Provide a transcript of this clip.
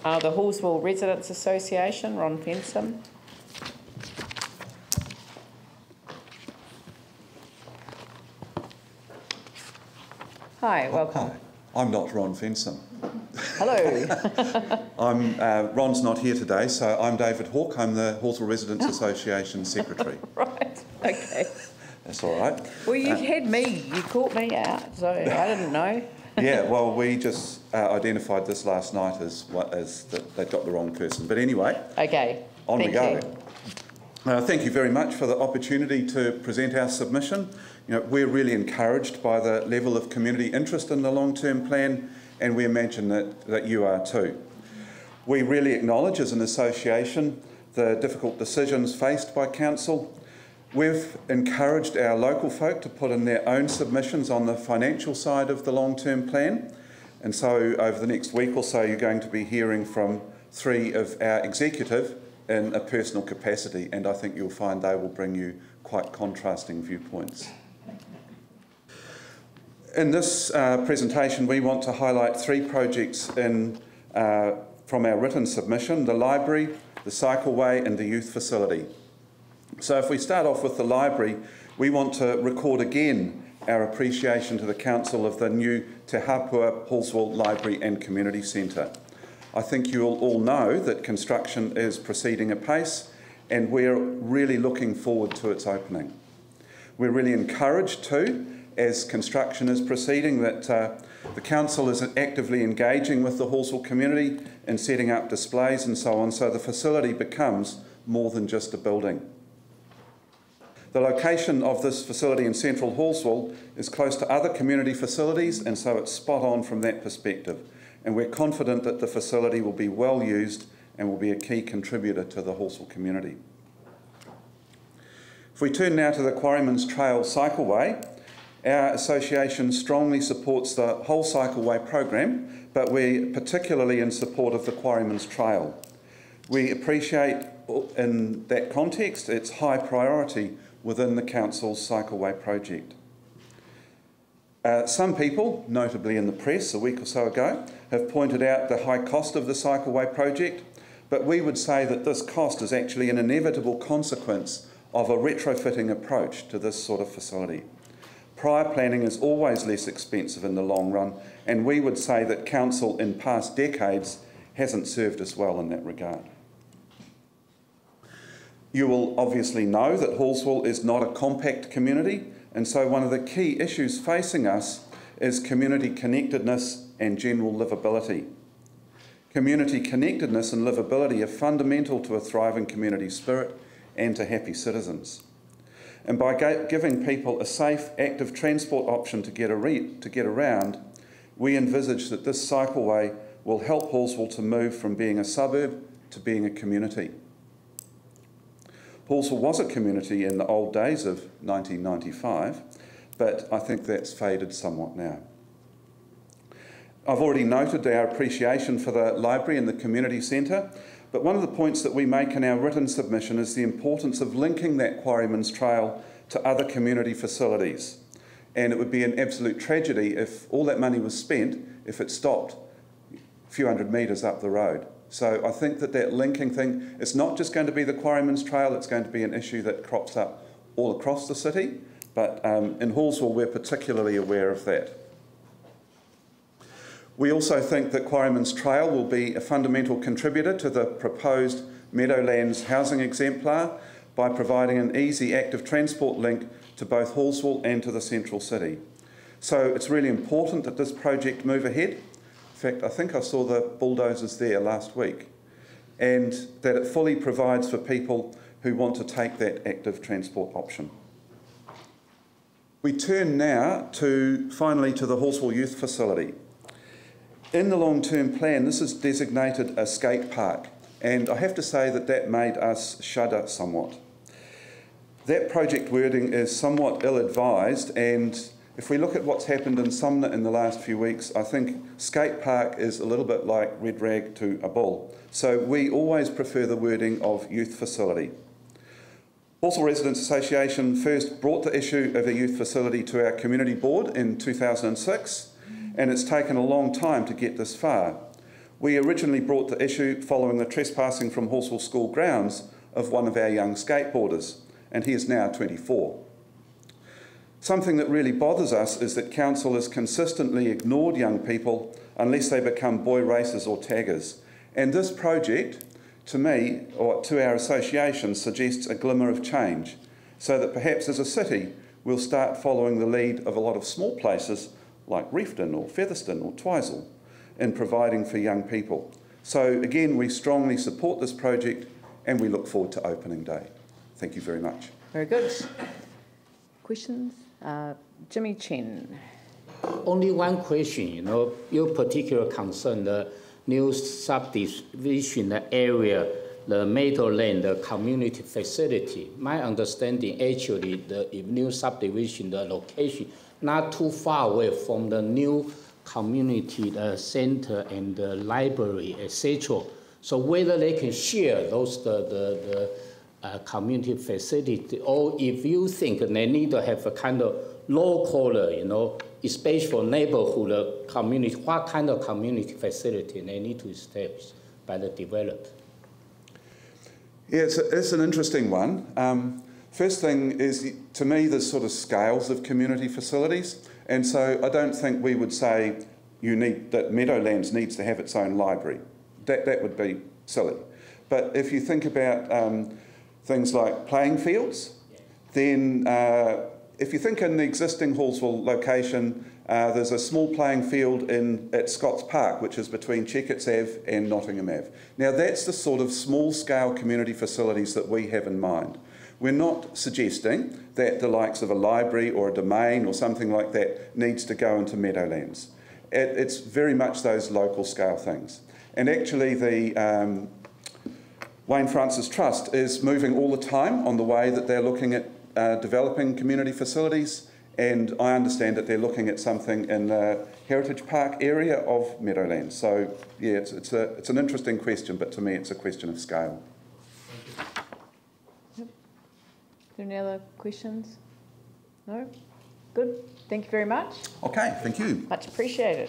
The Halswell Residents Association, Ron Fensom. Hi, welcome. Hi, I'm not Ron Fensom. Hello. Ron's not here today, so I'm David Hawke. I'm the Halswell Residents Association Secretary. Right, okay. That's all right. Well, you had me, you caught me out, so I didn't know. Yeah, well, we just identified this last night as that they got the wrong person. But anyway, Okay, on we go. you. Thank you very much for the opportunity to present our submission. We're really encouraged by the level of community interest in the long-term plan, and we imagine that you are too. We really acknowledge as an association the difficult decisions faced by Council. We've encouraged our local folk to put in their own submissions on the financial side of the long-term plan, and so over the next week or so you're going to be hearing from 3 of our executive in a personal capacity, and I think you'll find they will bring you quite contrasting viewpoints. In this presentation, we want to highlight 3 projects from our written submission: the library, the cycleway and the youth facility. So if we start off with the library, we want to record again our appreciation to the Council of the new Te Hapua Halswell Library and Community Centre. I think you'll all know that construction is proceeding apace, and we're really looking forward to its opening. We're really encouraged too, as construction is proceeding, that the Council is actively engaging with the Halswell community in setting up displays and so on, so the facility becomes more than just a building. The location of this facility in central Halswell is close to other community facilities, and so it's spot on from that perspective. And we're confident that the facility will be well used and will be a key contributor to the Halswell community. If we turn now to the Quarryman's Trail Cycleway, our association strongly supports the whole cycleway program, but we're particularly in support of the Quarryman's Trail. We appreciate in that context its high priority within the Council's cycleway project. Some people, notably in the press a week or so ago, have pointed out the high cost of the cycleway project, but we would say that this cost is actually an inevitable consequence of a retrofitting approach to this sort of facility. Prior planning is always less expensive in the long run, and we would say that Council in past decades hasn't served us well in that regard. You will obviously know that Halswell is not a compact community, and so one of the key issues facing us is community connectedness and general livability. Community connectedness and livability are fundamental to a thriving community spirit and to happy citizens. And by giving people a safe, active transport option to get around, we envisage that this cycleway will help Halswell to move from being a suburb to being a community. Halswell was a community in the old days of 1995, but I think that's faded somewhat now. I've already noted our appreciation for the library and the community centre, but one of the points that we make in our written submission is the importance of linking that Quarryman's Trail to other community facilities. And it would be an absolute tragedy if all that money was spent if it stopped a few hundred metres up the road. So I think that linking thing, it's not just going to be the Quarryman's Trail, it's going to be an issue that crops up all across the city, but in Halswell we're particularly aware of that. We also think that Quarryman's Trail will be a fundamental contributor to the proposed Meadowlands housing exemplar by providing an easy active transport link to both Halswell and to the central city. So it's really important that this project move ahead. In fact, I think I saw the bulldozers there last week, and that it fully provides for people who want to take that active transport option. We turn now finally to the Halswell Youth Facility. In the long-term plan, this is designated a skate park, and I have to say that made us shudder somewhat. That project wording is somewhat ill-advised, and if we look at what's happened in Sumner in the last few weeks, I think skate park is a little bit like red rag to a bull. So we always prefer the wording of youth facility. Halswell Residents Association first brought the issue of a youth facility to our community board in 2006, and it's taken a long time to get this far. We originally brought the issue following the trespassing from Halswell School grounds of one of our young skateboarders, and he is now 24. Something that really bothers us is that council has consistently ignored young people unless they become boy racers or taggers. And this project, to me, or to our association, suggests a glimmer of change, so that perhaps as a city we'll start following the lead of a lot of small places like Reefton or Featherston or Twizel in providing for young people. So again, we strongly support this project and we look forward to opening day. Thank you very much. Very good. Questions? Jimmy Chen. Only one question, your particular concern, the new subdivision area, the Meadowland, the community facility. My understanding, actually, the new subdivision, the location, not too far away from the new community center and the library, etc. So whether they can share those the community facility, or if you think they need to have a kind of local, especially for neighborhood community, what kind of community facility they need to establish by the developer? Yeah, it's an interesting one. First thing is, to me, there's sort of scales of community facilities, and so I don't think we would say that Meadowlands needs to have its own library. That would be silly. But if you think about things like playing fields, then if you think in the existing Halswell location, there's a small playing field at Scotts Park, which is between Checketts Ave and Nottingham Ave. Now that's the sort of small-scale community facilities that we have in mind. We're not suggesting that the likes of a library or a domain or something like that needs to go into Meadowlands. It's very much those local scale things. And actually the Wayne Francis Trust is moving all the time on the way that they're looking at developing community facilities, and I understand that they're looking at something in the Heritage Park area of Meadowlands. So yeah, it's an interesting question, but to me it's a question of scale. Are there any other questions? No? Good. Thank you very much. Okay, thank you. Much appreciated.